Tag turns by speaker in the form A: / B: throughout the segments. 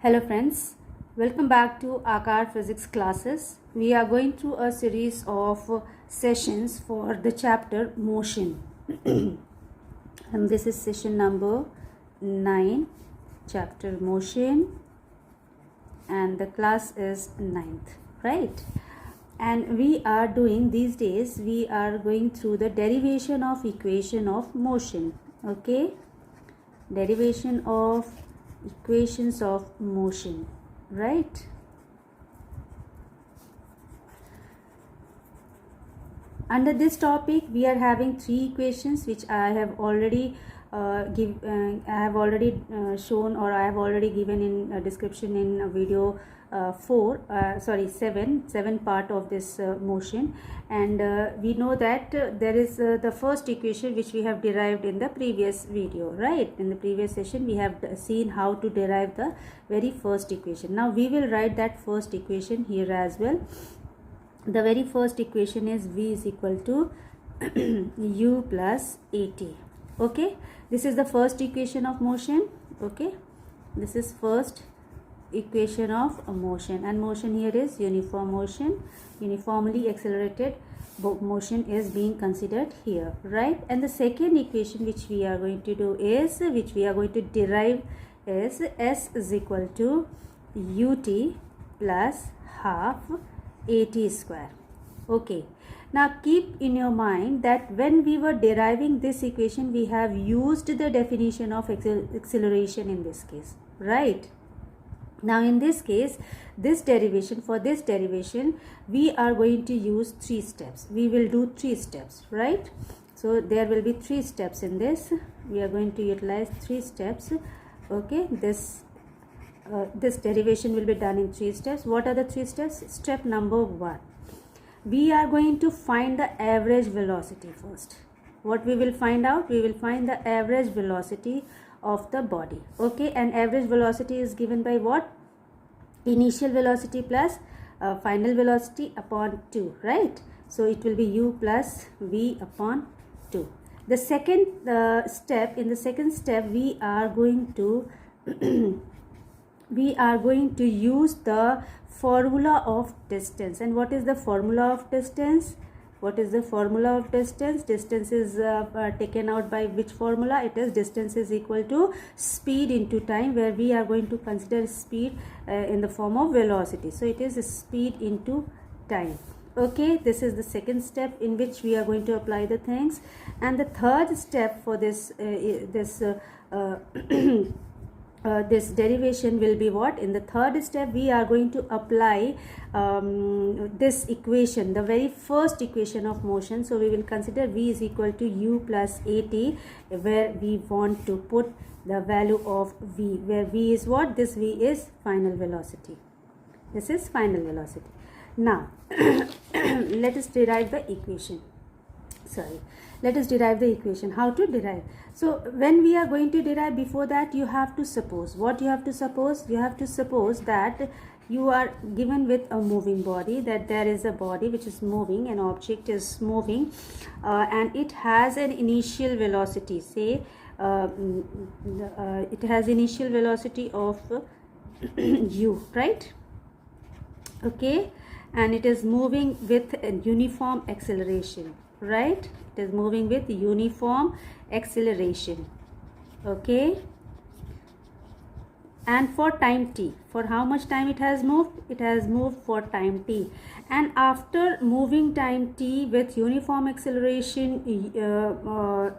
A: Hello friends, welcome back to Aakaar Physics classes. We are going through a series of sessions for the chapter motion. And this is session number 9, chapter motion, and the class is 9th, right? And we are doing these days, we are going through the derivation of equation of motion, okay? Derivation of equations of motion, right? Under this topic we are having three equations which I have already shown, or I have already given in a description in video 7 part of this motion. And we know that there is the first equation which we have derived in the previous video, right? In the previous session we have seen how to derive the very first equation. Now we will write that first equation here as well. The very first equation is V is equal to U plus AT. Okay, this is the first equation of motion. Okay, this is first equation of motion, and motion here is uniform motion. Uniformly accelerated motion is being considered here, right? And the second equation which we are going to do is, which we are going to derive, is S is equal to UT plus half AT square. Okay, now keep in your mind that when we were deriving this equation we have used the definition of acceleration in this case, right? Now in this case, this derivation, for this derivation we are going to use 3 steps. We will do 3 steps, right? So there will be 3 steps in this. We are going to utilize 3 steps. Okay, this derivation will be done in 3 steps. What are the 3 steps? Step number 1, we are going to find the average velocity first. What we will find out? We will find the average velocity of the body. Okay, and average velocity is given by what? Initial velocity plus final velocity upon 2, right? So it will be U plus V upon 2. The second step, in the second step we are going to use the formula of distance. And what is the formula of distance? What is the formula of distance? Distance is taken out by which formula? It is distance is equal to speed into time, where we are going to consider speed in the form of velocity. So it is speed into time. Okay, this is the second step in which we are going to apply the things. And the third step for this this derivation will be what? In the third step we are going to apply this equation, the very first equation of motion. So we will consider V is equal to U plus AT, where we want to put the value of V, where V is what? This V is final velocity. This is final velocity. Now let us derive the equation. Let us derive the equation. How to derive? So when we are going to derive, before that you have to suppose. What you have to suppose? You have to suppose that you are given with a moving body, that there is a body which is moving, an object is moving, and it has an initial velocity, say it has initial velocity of U, right? Okay, and it is moving with a uniform acceleration, right? It is moving with uniform acceleration. Okay, and for time t, for how much time it has moved? It has moved for time t, and after moving time t with uniform acceleration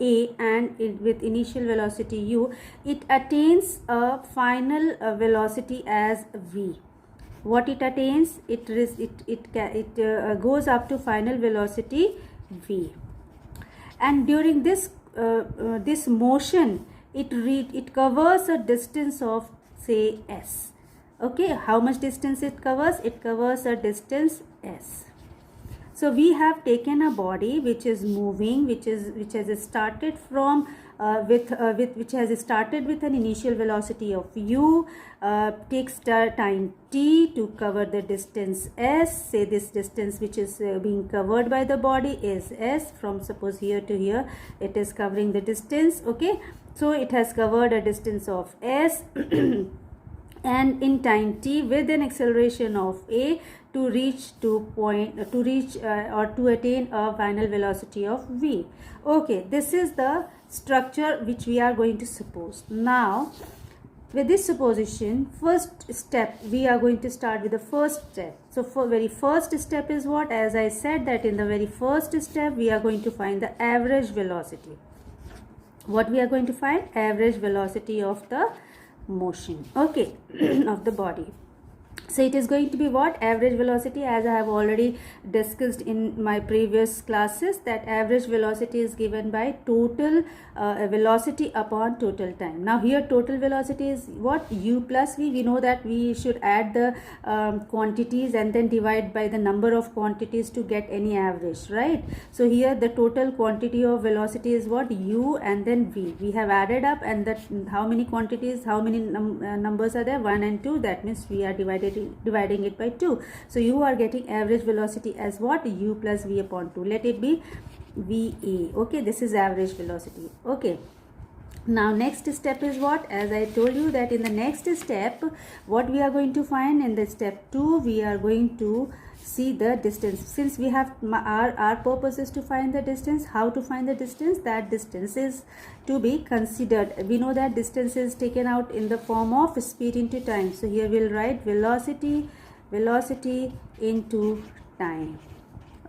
A: a and with initial velocity u, it attains a final velocity as v. What it attains? It goes up to final velocity v. And during this this motion, it covers a distance of, say, s. Okay, how much distance it covers? It covers a distance s. So we have taken a body which is moving, which has started from which has started with an initial velocity of u, takes time t to cover the distance s. Say this distance which is being covered by the body is s. From suppose here to here it is covering the distance. Okay, so it has covered a distance of s and in time t with an acceleration of a to reach or to attain a final velocity of v. Okay, this is the structure which we are going to suppose. Now with this supposition, first step, we are going to start with the first step. So for very first step is what? As I said, that in the very first step we are going to find the average velocity. What we are going to find? Average velocity of the motion, okay, of the body. So it is going to be what? Average velocity, as I have already discussed in my previous classes, that average velocity is given by total velocity upon total time. Now here total velocity is what? U plus V. We know that we should add the quantities and then divide by the number of quantities to get any average, right? So here the total quantity of velocity is what? U and then V. We have added up, and that how many quantities, how many numbers are there? 1 and 2. That means we are dividing it by 2. So you are getting average velocity as what? U plus V upon 2. Let it be VA. Okay, this is average velocity. Okay. Now next step is what? As I told you that in the next step, what we are going to find in the step 2, we are going to see the distance. Since we have our purpose is to find the distance. How to find the distance? That distance is to be considered. We know that distance is taken out in the form of speed into time. So here we'll write velocity into time.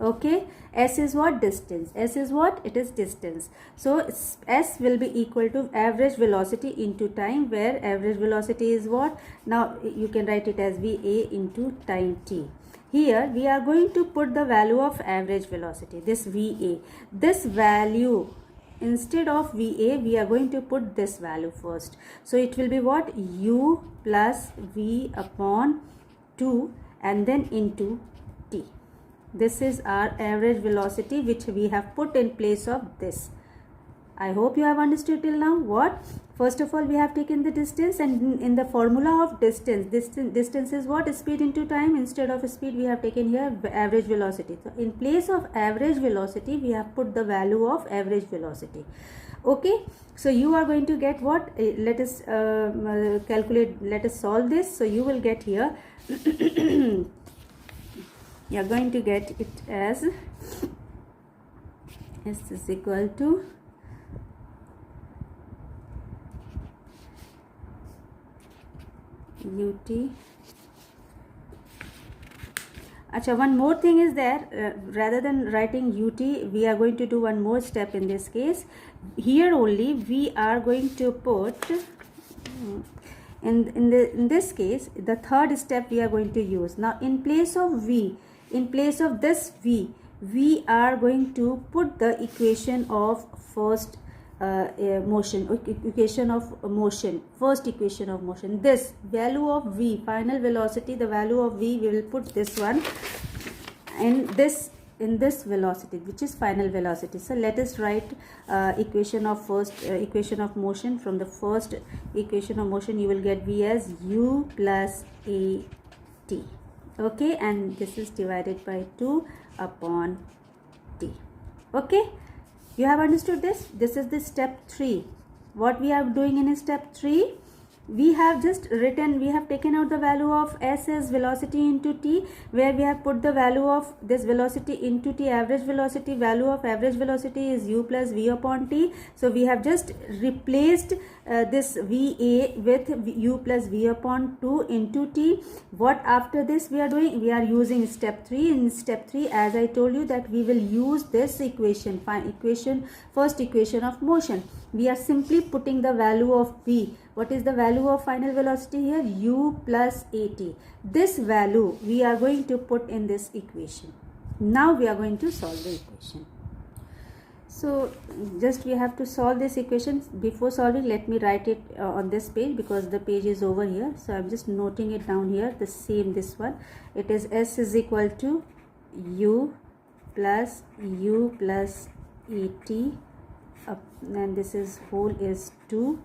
A: Okay, s is what? Distance. S is what? It is distance. So s will be equal to average velocity into time, where average velocity is what? Now you can write it as VA into time t. Here we are going to put the value of average velocity, this VA. This value, instead of VA, we are going to put this value first. So it will be what? U plus V upon 2 and then into t. This is our average velocity which we have put in place of this. I hope you have understood till now. What? First of all, we have taken the distance, and in the formula of distance is what? Speed into time. Instead of speed, we have taken here average velocity. So in place of average velocity, we have put the value of average velocity. Okay, so you are going to get what? Let us calculate, let us solve this. So you will get here you are going to get it as s is equal to ut. Achha, one more thing is there, rather than writing ut, we are going to do one more step in this case. Here only we are going to put in this case the third step we are going to use. Now in place of v, in place of this v, we are going to put the equation of first equation of motion, first equation of motion. This value of v, final velocity, the value of v, we will put this one in this velocity, which is final velocity. So let us write equation of first equation of motion. From the first equation of motion, you will get v as u plus at. Okay, and this is divided by 2 upon t. Okay, you have understood this? This is the step 3. What we are doing in step 3? We have just written, we have taken out the value of s as velocity into t, where we have put the value of this velocity into t, average velocity. Value of average velocity is u plus v upon t. So we have just replaced this VA with u plus v upon 2 into t. What after this we are doing? We are using step 3. In step 3, as I told you, that we will use this equation, first equation of motion. We are simply putting the value of v. What is the value of final velocity here? U plus at. This value we are going to put in this equation. Now we are going to solve the equation. So just we have to solve this equation. Before solving, let me write it on this page, because the page is over here. So I'm just noting it down here, the same this one. It is s is equal to u plus at, and this is whole is 2,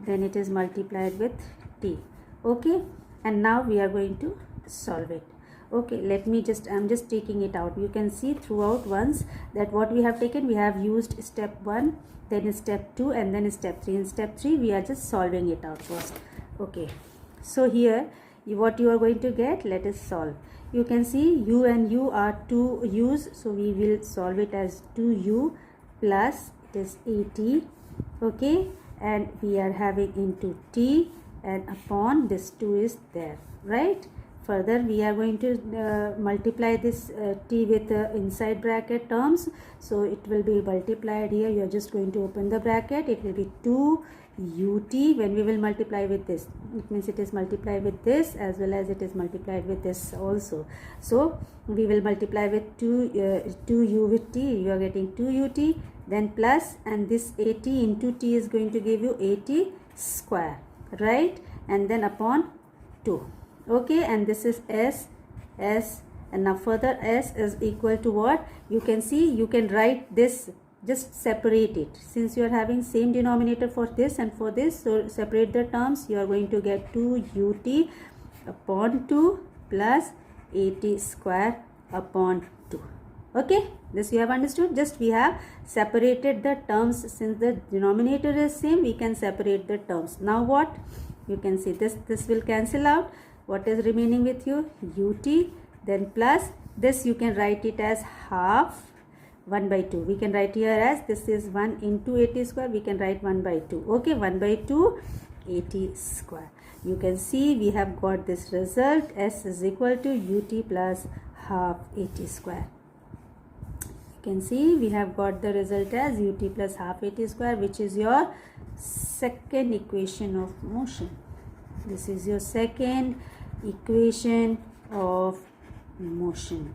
A: then it is multiplied with t. Okay, and now we are going to solve it. Okay, I'm just taking it out. You can see throughout once that what we have taken, we have used step 1, then step 2, and then step 3. In step 3 we are just solving it out first. Okay, So here what you are going to get, let us solve. You can see u and u are two u's, so we will solve it as 2u plus it is 80, okay, and we are having into t and upon this 2 is there, right? Further we are going to multiply this t with inside bracket terms, so it will be multiplied here. You are just going to open the bracket, it will be 2 ut. When we will multiply with this, it means it is multiplied with this as well as it is multiplied with this also. So we will multiply with 2u with t, you are getting 2 ut, then plus, and this 80 into t is going to give you 80 square, right? And then upon 2, okay, and this is s, and now further s is equal to what? You can see, you can write this, just separate it, since you are having same denominator for this and for this, so separate the terms. You are going to get 2 ut upon 2 plus 80 square upon 2. Okay, this you have understood. Just we have separated the terms, since the denominator is same, we can separate the terms. Now what? You can see this will cancel out. What is remaining with you? ut, then plus this, you can write it as half 1 by 2. We can write here as this is 1 into 80 square, we can write 1 by 2, okay, 1 by 2 80 square. You can see we have got this result, s is equal to ut plus half 80 square. You can see we have got the result as ut plus half 80 square, which is your second equation of motion. This is your second equation of motion.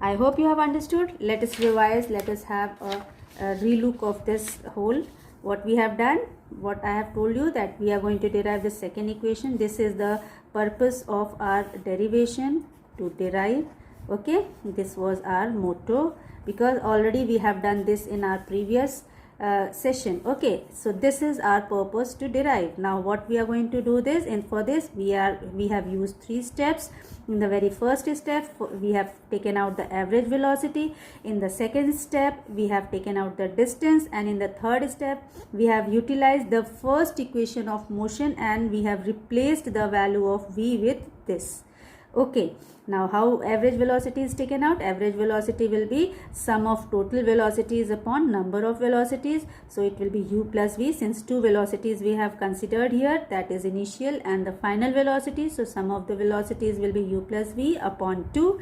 A: I hope you have understood. Let us revise, let us have a relook of this whole, what we have done, what I have told you, that we are going to derive the second equation. This is the purpose of our derivation, to derive, okay. This was our motto, because already we have done this in our previous session, okay. So this is our purpose, to derive. Now what we are going to do this, and for this we have used 3 steps. In the very first step we have taken out the average velocity, in the second step we have taken out the distance, and in the third step we have utilized the first equation of motion and we have replaced the value of v with this, okay. Now how average velocity is taken out? Average velocity will be sum of total velocities upon number of velocities, so it will be u plus v, since 2 velocities we have considered here, that is initial and the final velocity, so sum of the velocities will be u plus v upon 2.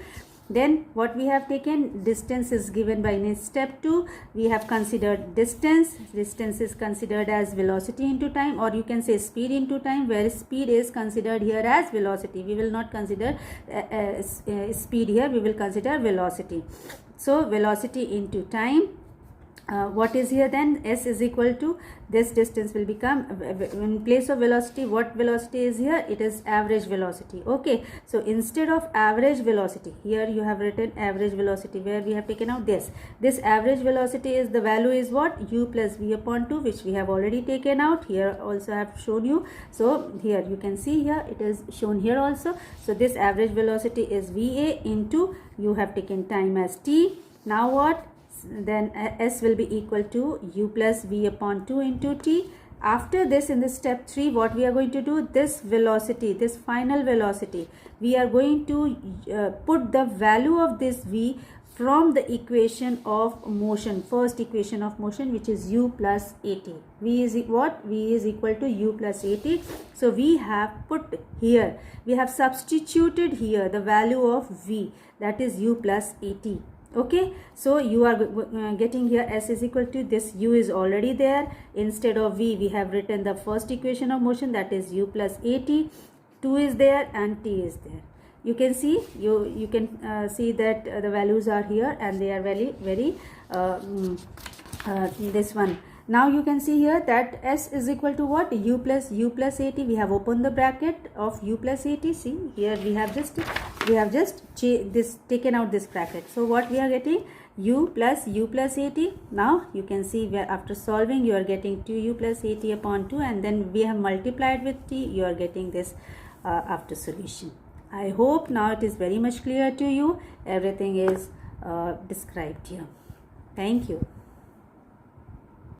A: Then what we have taken, distance is given by in step 2, we have considered distance. Distance is considered as velocity into time, or you can say speed into time, where speed is considered here as velocity. We will not consider speed here, we will consider velocity. So velocity into time. What is here then? S is equal to this distance will become, in place of velocity, what velocity is here? It is average velocity, okay. So instead of average velocity, here you have written average velocity, where we have taken out this average velocity is, the value is what? U plus v upon 2, which we have already taken out. Here also I have shown you. So here you can see, here it is shown here also. So this average velocity is va into, you have taken time as t. Now what? Then s will be equal to u plus v upon 2 into t. After this, in this step 3, what we are going to do, this velocity, this final velocity, we are going to put the value of this v from the equation of motion, first equation of motion, which is u plus at. V is what? V is equal to u plus at. So we have put here, we have substituted here the value of v, that is u plus at. Okay, so you are getting here s is equal to, this u is already there. Instead of v, we have written the first equation of motion, that is u plus at. 2 is there and t is there. You can see, you can see that the values are here and they are very this one. Now you can see here that s is equal to what? U plus at. We have opened the bracket of u plus at. See here we have just taken out this bracket. So what we are getting? U plus at. Now you can see where after solving you are getting 2u plus at upon 2, and then we have multiplied with t. You are getting this after solution. I hope now it is very much clear to you. Everything is described here. Thank you.